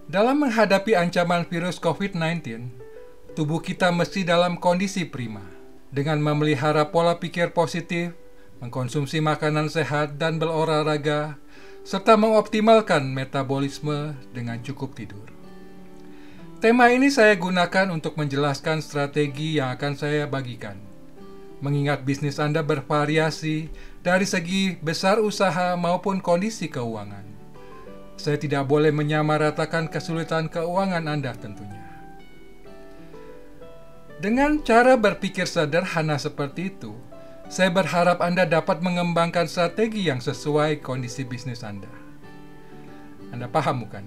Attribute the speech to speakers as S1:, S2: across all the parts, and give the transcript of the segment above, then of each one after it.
S1: Dalam menghadapi ancaman virus COVID-19, tubuh kita mesti dalam kondisi prima. Dengan memelihara pola pikir positif, mengkonsumsi makanan sehat dan berolahraga, serta mengoptimalkan metabolisme dengan cukup tidur. Tema ini saya gunakan untuk menjelaskan strategi yang akan saya bagikan. Mengingat bisnis Anda bervariasi dari segi besar usaha maupun kondisi keuangan. Saya tidak boleh menyamaratakan kesulitan keuangan Anda tentunya. Dengan cara berpikir sederhana seperti itu, saya berharap Anda dapat mengembangkan strategi yang sesuai kondisi bisnis Anda. Anda paham bukan?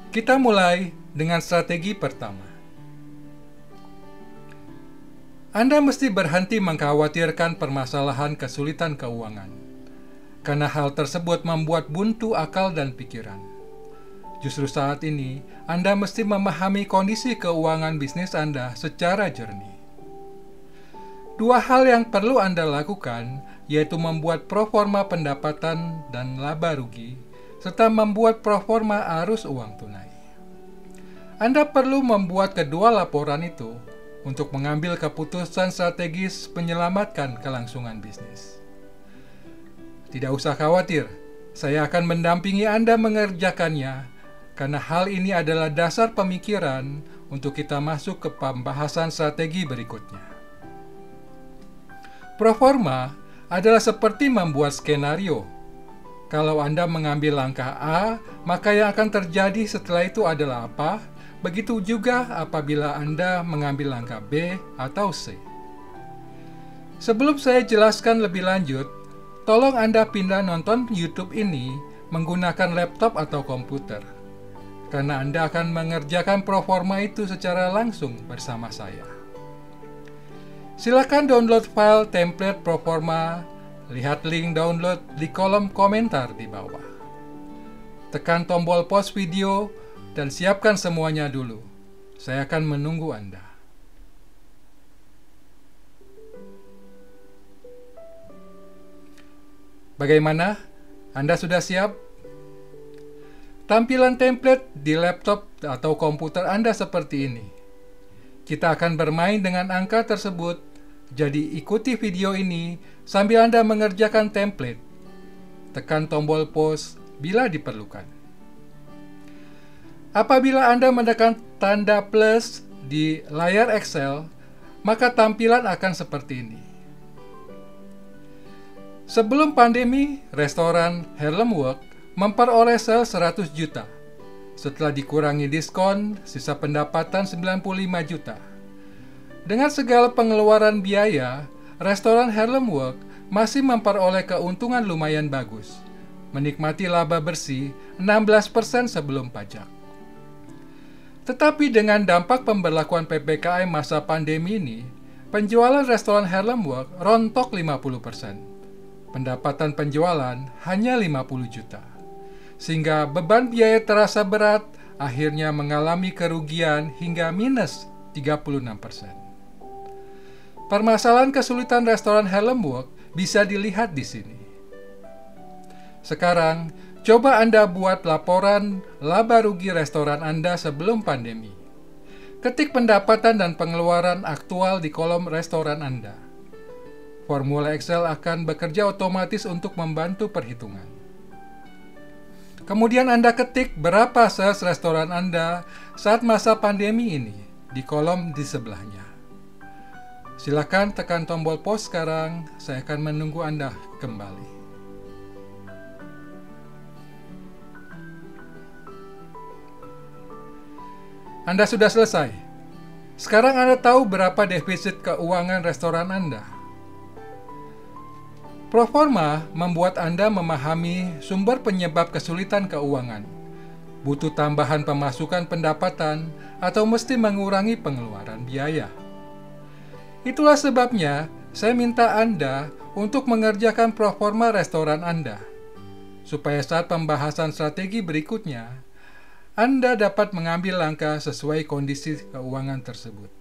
S1: Kita mulai dengan strategi pertama. Anda mesti berhenti mengkhawatirkan permasalahan kesulitan keuangan, karena hal tersebut membuat buntu akal dan pikiran. Justru saat ini, Anda mesti memahami kondisi keuangan bisnis Anda secara jernih. Dua hal yang perlu Anda lakukan, yaitu membuat proforma pendapatan dan laba rugi, serta membuat proforma arus uang tunai. Anda perlu membuat kedua laporan itu untuk mengambil keputusan strategis menyelamatkan kelangsungan bisnis. Tidak usah khawatir, saya akan mendampingi Anda mengerjakannya, karena hal ini adalah dasar pemikiran untuk kita masuk ke pembahasan strategi berikutnya. Proforma adalah seperti membuat skenario. Kalau Anda mengambil langkah A, maka yang akan terjadi setelah itu adalah apa? Begitu juga apabila Anda mengambil langkah B atau C. Sebelum saya jelaskan lebih lanjut, tolong Anda pindah nonton YouTube ini menggunakan laptop atau komputer, karena Anda akan mengerjakan proforma itu secara langsung bersama saya. Silakan download file template proforma, lihat link download di kolom komentar di bawah. Tekan tombol pause video dan siapkan semuanya dulu. Saya akan menunggu Anda. Bagaimana? Anda sudah siap? Tampilan template di laptop atau komputer Anda seperti ini. Kita akan bermain dengan angka tersebut, jadi ikuti video ini sambil Anda mengerjakan template. Tekan tombol pause bila diperlukan. Apabila Anda menekan tanda plus di layar Excel, maka tampilan akan seperti ini. Sebelum pandemi, restoran Harlem Work memperoleh sel 100 juta. Setelah dikurangi diskon, sisa pendapatan 95 juta. Dengan segala pengeluaran biaya, restoran Harlem Work masih memperoleh keuntungan lumayan bagus, menikmati laba bersih 16% sebelum pajak. Tetapi dengan dampak pemberlakuan PPKM masa pandemi ini, penjualan restoran Harlem Work rontok 50%. Pendapatan penjualan hanya 50 juta. Sehingga beban biaya terasa berat, akhirnya mengalami kerugian hingga minus 36%. Permasalahan kesulitan restoran Harlem Work bisa dilihat di sini. Sekarang, coba Anda buat laporan laba rugi restoran Anda sebelum pandemi. Ketik pendapatan dan pengeluaran aktual di kolom restoran Anda. Formula Excel akan bekerja otomatis untuk membantu perhitungan. Kemudian Anda ketik berapa sales restoran Anda saat masa pandemi ini di kolom di sebelahnya. Silakan tekan tombol pause sekarang, saya akan menunggu Anda kembali. Anda sudah selesai. Sekarang Anda tahu berapa defisit keuangan restoran Anda. Proforma membuat Anda memahami sumber penyebab kesulitan keuangan, butuh tambahan pemasukan pendapatan, atau mesti mengurangi pengeluaran biaya. Itulah sebabnya saya minta Anda untuk mengerjakan proforma restoran Anda, supaya saat pembahasan strategi berikutnya, Anda dapat mengambil langkah sesuai kondisi keuangan tersebut.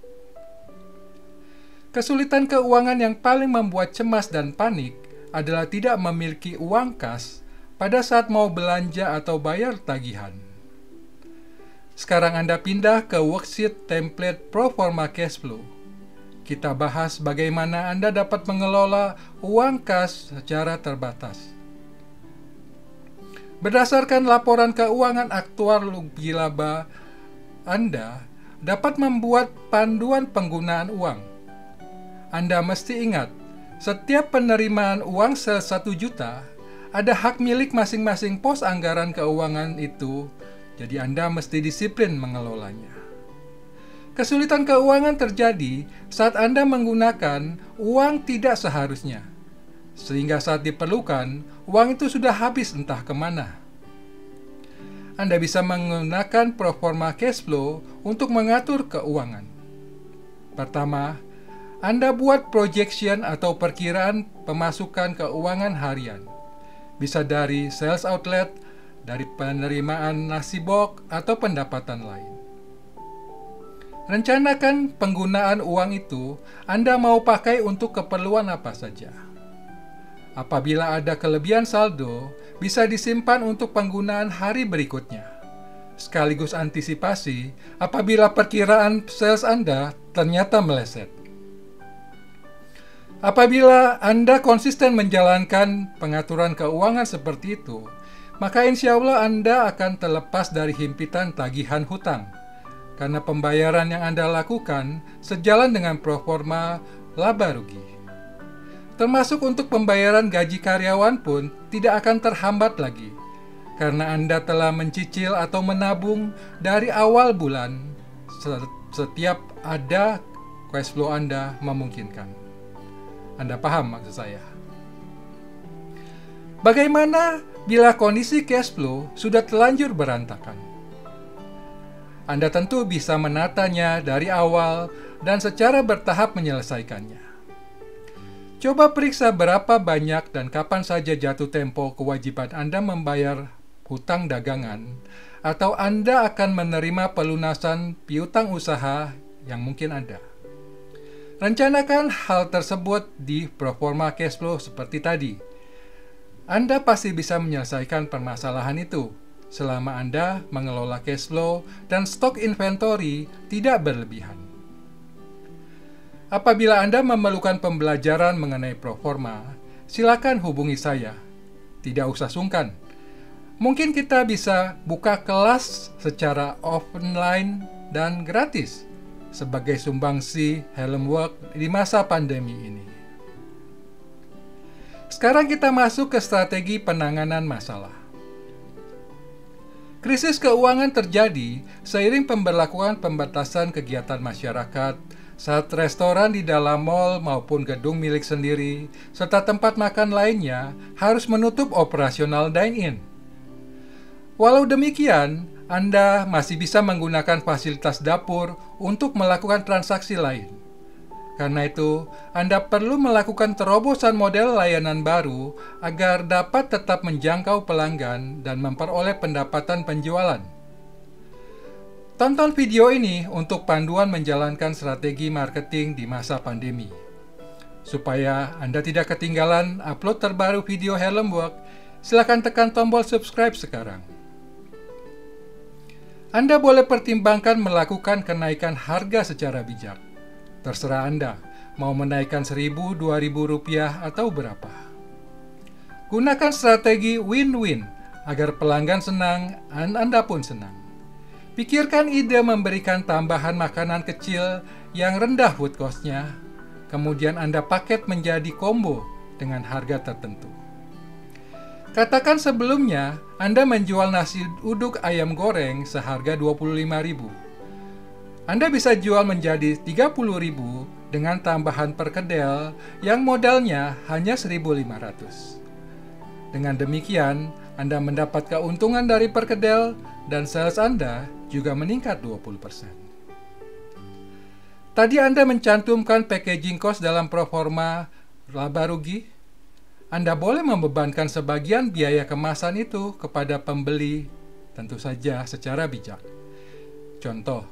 S1: Kesulitan keuangan yang paling membuat cemas dan panik adalah tidak memiliki uang kas pada saat mau belanja atau bayar tagihan. Sekarang Anda pindah ke worksheet template Proforma Cash Flow. Kita bahas bagaimana Anda dapat mengelola uang kas secara terbatas. Berdasarkan laporan keuangan aktuar rugi laba, Anda dapat membuat panduan penggunaan uang. Anda mesti ingat, setiap penerimaan uang 1 juta, ada hak milik masing-masing pos anggaran keuangan itu, jadi Anda mesti disiplin mengelolanya. Kesulitan keuangan terjadi saat Anda menggunakan uang tidak seharusnya, sehingga saat diperlukan, uang itu sudah habis entah kemana. Anda bisa menggunakan Proforma Cash Flow untuk mengatur keuangan. Pertama, Anda buat projection atau perkiraan pemasukan keuangan harian. Bisa dari sales outlet, dari penerimaan nasi box, atau pendapatan lain. Rencanakan penggunaan uang itu Anda mau pakai untuk keperluan apa saja. Apabila ada kelebihan saldo, bisa disimpan untuk penggunaan hari berikutnya. Sekaligus antisipasi apabila perkiraan sales Anda ternyata meleset. Apabila Anda konsisten menjalankan pengaturan keuangan seperti itu, maka insya Allah Anda akan terlepas dari himpitan tagihan hutang, karena pembayaran yang Anda lakukan sejalan dengan proforma laba rugi. Termasuk untuk pembayaran gaji karyawan pun tidak akan terhambat lagi, karena Anda telah mencicil atau menabung dari awal bulan setiap ada cash flow Anda memungkinkan. Anda paham maksud saya? Bagaimana bila kondisi cash flow sudah terlanjur berantakan? Anda tentu bisa menatanya dari awal dan secara bertahap menyelesaikannya. Coba periksa berapa banyak dan kapan saja jatuh tempo kewajiban Anda membayar hutang dagangan, atau Anda akan menerima pelunasan piutang usaha yang mungkin ada. Rencanakan hal tersebut di Proforma Cash Flow seperti tadi. Anda pasti bisa menyelesaikan permasalahan itu selama Anda mengelola cash flow dan stok inventory tidak berlebihan. Apabila Anda memerlukan pembelajaran mengenai Proforma, silakan hubungi saya. Tidak usah sungkan. Mungkin kita bisa buka kelas secara offline dan gratis sebagai sumbangsi Helm Work di masa pandemi ini. Sekarang kita masuk ke strategi penanganan masalah. Krisis keuangan terjadi seiring pemberlakuan pembatasan kegiatan masyarakat saat restoran di dalam mal maupun gedung milik sendiri serta tempat makan lainnya harus menutup operasional dine-in. Walau demikian, Anda masih bisa menggunakan fasilitas dapur untuk melakukan transaksi lain. Karena itu, Anda perlu melakukan terobosan model layanan baru agar dapat tetap menjangkau pelanggan dan memperoleh pendapatan penjualan. Tonton video ini untuk panduan menjalankan strategi marketing di masa pandemi. Supaya Anda tidak ketinggalan upload terbaru video Helm Work, silakan tekan tombol subscribe sekarang. Anda boleh pertimbangkan melakukan kenaikan harga secara bijak. Terserah Anda, mau menaikkan Rp1.000, Rp2.000 atau berapa. Gunakan strategi win-win agar pelanggan senang dan Anda pun senang. Pikirkan ide memberikan tambahan makanan kecil yang rendah food cost-nya, kemudian Anda paket menjadi combo dengan harga tertentu. Katakan sebelumnya Anda menjual nasi uduk ayam goreng seharga Rp25.000. Anda bisa jual menjadi Rp30.000 dengan tambahan perkedel yang modalnya hanya Rp1.500. Dengan demikian, Anda mendapat keuntungan dari perkedel dan sales Anda juga meningkat 20%. Tadi Anda mencantumkan packaging cost dalam proforma laba rugi. Anda boleh membebankan sebagian biaya kemasan itu kepada pembeli, tentu saja secara bijak. Contoh,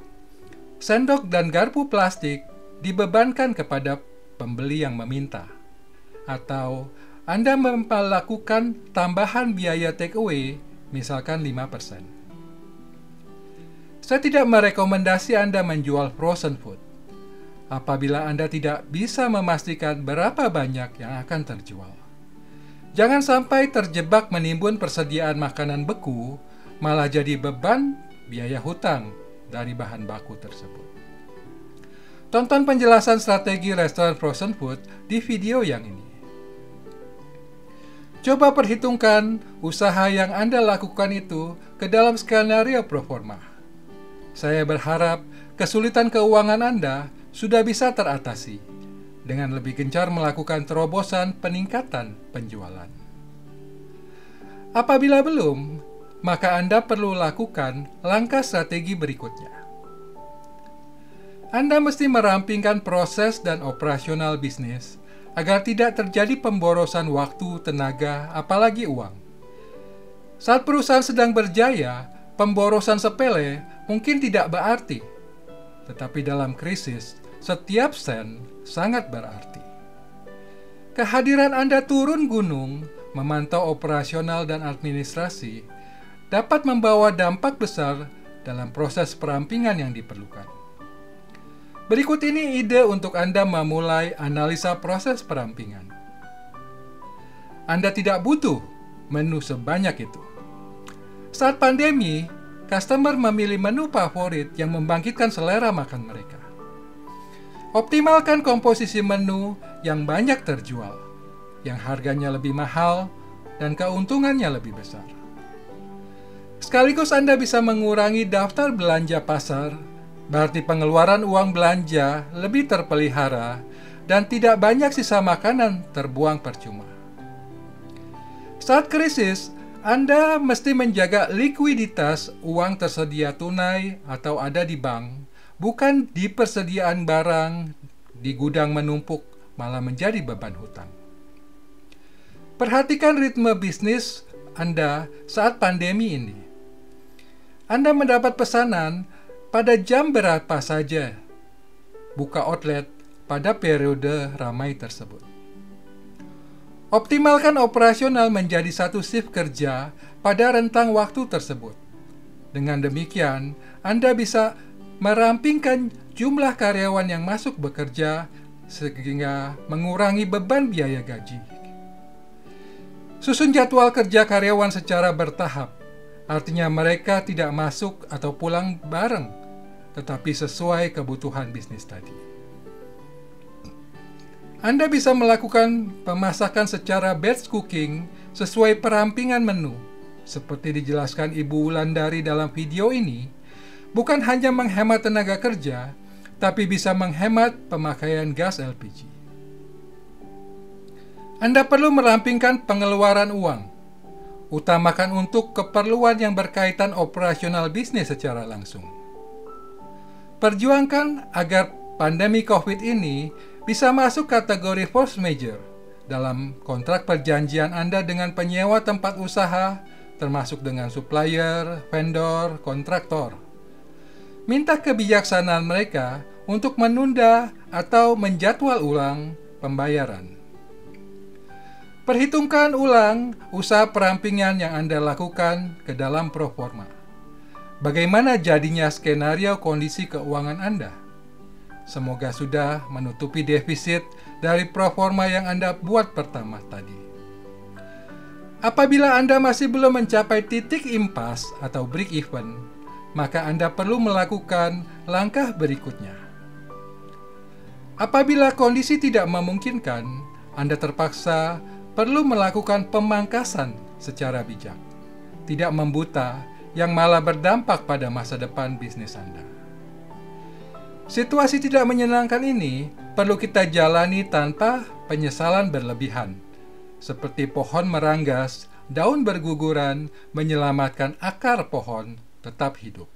S1: sendok dan garpu plastik dibebankan kepada pembeli yang meminta. Atau Anda melakukan tambahan biaya takeaway, misalkan 5%. Saya tidak merekomendasi Anda menjual frozen food apabila Anda tidak bisa memastikan berapa banyak yang akan terjual. Jangan sampai terjebak menimbun persediaan makanan beku, malah jadi beban biaya hutang dari bahan baku tersebut. Tonton penjelasan strategi restoran frozen food di video yang ini. Coba perhitungkan usaha yang Anda lakukan itu ke dalam skenario proforma. Saya berharap kesulitan keuangan Anda sudah bisa teratasi dengan lebih gencar melakukan terobosan peningkatan penjualan. Apabila belum, maka Anda perlu lakukan langkah strategi berikutnya. Anda mesti merampingkan proses dan operasional bisnis agar tidak terjadi pemborosan waktu, tenaga, apalagi uang. Saat perusahaan sedang berjaya, pemborosan sepele mungkin tidak berarti, tetapi dalam krisis, setiap sen sangat berarti. Kehadiran Anda turun gunung, memantau operasional dan administrasi, dapat membawa dampak besar dalam proses perampingan yang diperlukan. Berikut ini ide untuk Anda memulai analisa proses perampingan. Anda tidak butuh menu sebanyak itu. Saat pandemi, customer memilih menu favorit yang membangkitkan selera makan mereka. Optimalkan komposisi menu yang banyak terjual, yang harganya lebih mahal, dan keuntungannya lebih besar. Sekaligus Anda bisa mengurangi daftar belanja pasar, berarti pengeluaran uang belanja lebih terpelihara dan tidak banyak sisa makanan terbuang percuma. Saat krisis, Anda mesti menjaga likuiditas uang tersedia tunai atau ada di bank, bukan di persediaan barang di gudang menumpuk malah menjadi beban hutang. Perhatikan ritme bisnis Anda saat pandemi ini. Anda mendapat pesanan pada jam berapa saja buka outlet pada periode ramai tersebut. Optimalkan operasional menjadi satu shift kerja pada rentang waktu tersebut. Dengan demikian, Anda bisa merampingkan jumlah karyawan yang masuk bekerja sehingga mengurangi beban biaya gaji. Susun jadwal kerja karyawan secara bertahap, artinya mereka tidak masuk atau pulang bareng, tetapi sesuai kebutuhan bisnis tadi. Anda bisa melakukan pemasakan secara batch cooking sesuai perampingan menu, seperti dijelaskan Ibu Wulandari dalam video ini, bukan hanya menghemat tenaga kerja, tapi bisa menghemat pemakaian gas LPG. Anda perlu merampingkan pengeluaran uang. Utamakan untuk keperluan yang berkaitan operasional bisnis secara langsung. Perjuangkan agar pandemi COVID ini bisa masuk kategori force majeure dalam kontrak perjanjian Anda dengan penyewa tempat usaha, termasuk dengan supplier, vendor, kontraktor. Minta kebijaksanaan mereka untuk menunda atau menjadwal ulang pembayaran. Perhitungkan ulang usaha perampingan yang Anda lakukan ke dalam proforma. Bagaimana jadinya skenario kondisi keuangan Anda? Semoga sudah menutupi defisit dari proforma yang Anda buat pertama tadi. Apabila Anda masih belum mencapai titik impas atau break even, maka Anda perlu melakukan langkah berikutnya. Apabila kondisi tidak memungkinkan, Anda terpaksa perlu melakukan pemangkasan secara bijak, tidak membuta yang malah berdampak pada masa depan bisnis Anda. Situasi tidak menyenangkan ini perlu kita jalani tanpa penyesalan berlebihan, seperti pohon meranggas, daun berguguran, menyelamatkan akar pohon tetap hidup.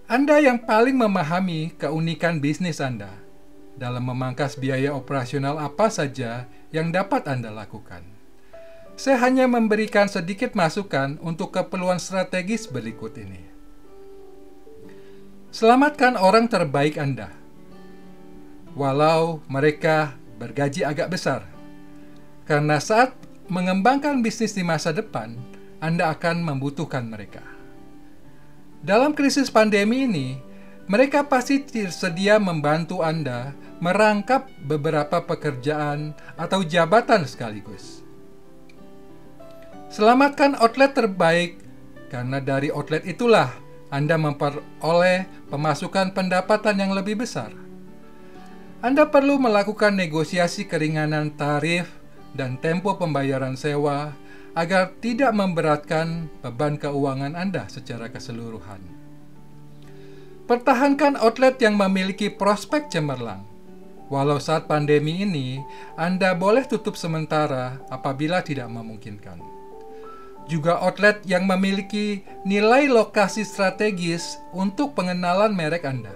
S1: Anda yang paling memahami keunikan bisnis Anda dalam memangkas biaya operasional apa saja yang dapat Anda lakukan. Saya hanya memberikan sedikit masukan untuk keperluan strategis berikut ini. Selamatkan orang terbaik Anda. Walau mereka bergaji agak besar, karena saat mengembangkan bisnis di masa depan, Anda akan membutuhkan mereka. Dalam krisis pandemi ini, mereka pasti tersedia membantu Anda merangkap beberapa pekerjaan atau jabatan sekaligus. Selamatkan outlet terbaik, karena dari outlet itulah Anda memperoleh pemasukan pendapatan yang lebih besar. Anda perlu melakukan negosiasi keringanan tarif dan tempo pembayaran sewa agar tidak memberatkan beban keuangan Anda secara keseluruhan. Pertahankan outlet yang memiliki prospek cemerlang. Walau saat pandemi ini, Anda boleh tutup sementara apabila tidak memungkinkan. Juga outlet yang memiliki nilai lokasi strategis untuk pengenalan merek Anda.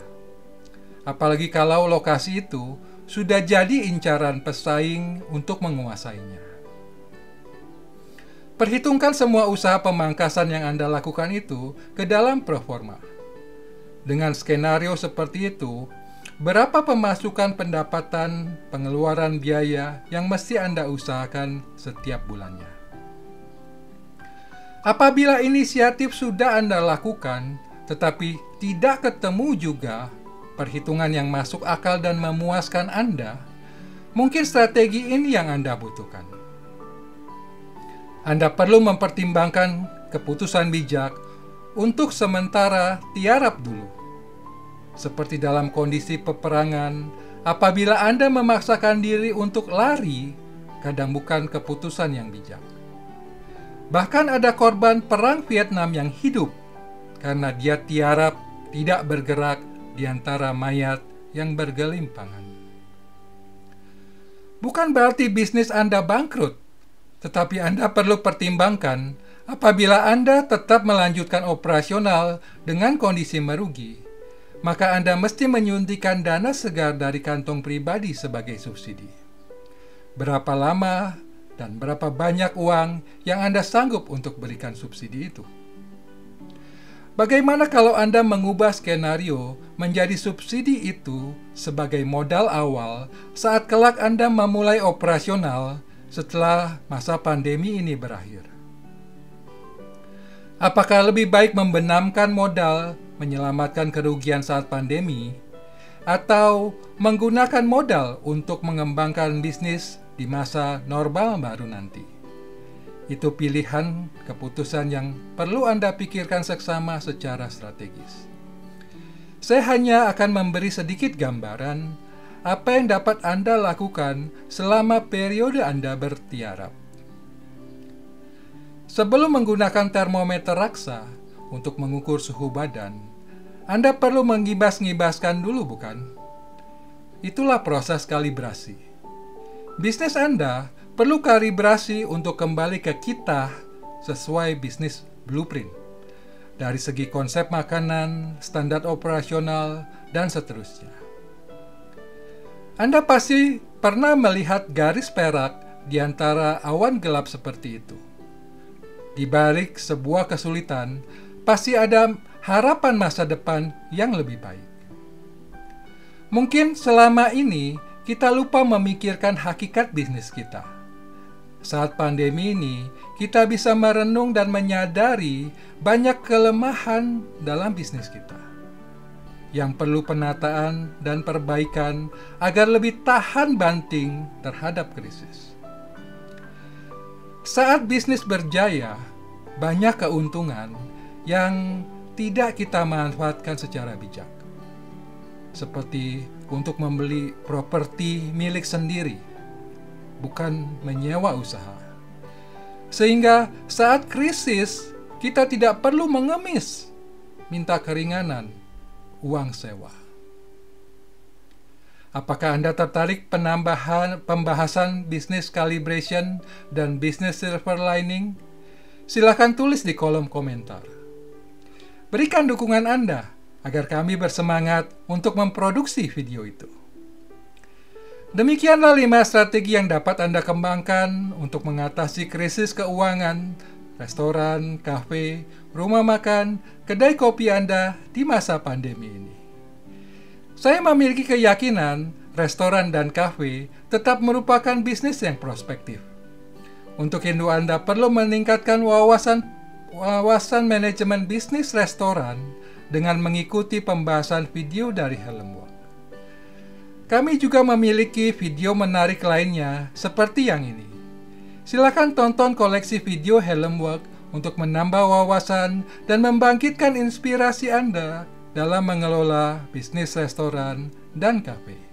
S1: Apalagi kalau lokasi itu sudah jadi incaran pesaing untuk menguasainya. Perhitungkan semua usaha pemangkasan yang Anda lakukan itu ke dalam proforma. Dengan skenario seperti itu, berapa pemasukan pendapatan, pengeluaran biaya yang mesti Anda usahakan setiap bulannya? Apabila inisiatif sudah Anda lakukan, tetapi tidak ketemu juga perhitungan yang masuk akal dan memuaskan Anda, mungkin strategi ini yang Anda butuhkan. Anda perlu mempertimbangkan keputusan bijak untuk sementara tiarap dulu. Seperti dalam kondisi peperangan, apabila Anda memaksakan diri untuk lari, kadang bukan keputusan yang bijak. Bahkan ada korban perang Vietnam yang hidup karena dia tiarap, tidak bergerak di antara mayat yang bergelimpangan. Bukan berarti bisnis Anda bangkrut, tetapi Anda perlu pertimbangkan apabila Anda tetap melanjutkan operasional dengan kondisi merugi, maka Anda mesti menyuntikkan dana segar dari kantong pribadi sebagai subsidi. Berapa lama dan berapa banyak uang yang Anda sanggup untuk berikan subsidi itu? Bagaimana kalau Anda mengubah skenario menjadi subsidi itu sebagai modal awal saat kelak Anda memulai operasional setelah masa pandemi ini berakhir? Apakah lebih baik membenamkan modal menyelamatkan kerugian saat pandemi, atau menggunakan modal untuk mengembangkan bisnis di masa normal baru nanti? Itu pilihan keputusan yang perlu Anda pikirkan seksama secara strategis. Saya hanya akan memberi sedikit gambaran apa yang dapat Anda lakukan selama periode Anda bertiarap. Sebelum menggunakan termometer raksa untuk mengukur suhu badan, Anda perlu mengibas-ngibaskan dulu, bukan? Itulah proses kalibrasi. Bisnis Anda perlu kalibrasi untuk kembali ke kita sesuai bisnis blueprint. Dari segi konsep makanan, standar operasional, dan seterusnya. Anda pasti pernah melihat garis perak di antara awan gelap seperti itu. Di balik sebuah kesulitan, pasti ada harapan masa depan yang lebih baik. Mungkin selama ini kita lupa memikirkan hakikat bisnis kita. Saat pandemi ini, kita bisa merenung dan menyadari banyak kelemahan dalam bisnis kita yang perlu penataan dan perbaikan agar lebih tahan banting terhadap krisis. Saat bisnis berjaya, banyak keuntungan yang tidak kita manfaatkan secara bijak. Seperti untuk membeli properti milik sendiri, bukan menyewa usaha. Sehingga saat krisis, kita tidak perlu mengemis, minta keringanan, uang sewa. Apakah Anda tertarik pembahasan bisnis calibration dan bisnis silver lining? Silakan tulis di kolom komentar. Berikan dukungan Anda agar kami bersemangat untuk memproduksi video itu. Demikianlah 5 strategi yang dapat Anda kembangkan untuk mengatasi krisis keuangan restoran, kafe, rumah makan, kedai kopi Anda di masa pandemi ini. Saya memiliki keyakinan restoran dan kafe tetap merupakan bisnis yang prospektif, Untuk itu Anda perlu meningkatkan wawasan manajemen bisnis restoran dengan mengikuti pembahasan video dari Helmwork. Kami juga memiliki video menarik lainnya seperti yang ini. Silakan tonton koleksi video Helmwork untuk menambah wawasan dan membangkitkan inspirasi Anda dalam mengelola bisnis restoran dan kafe.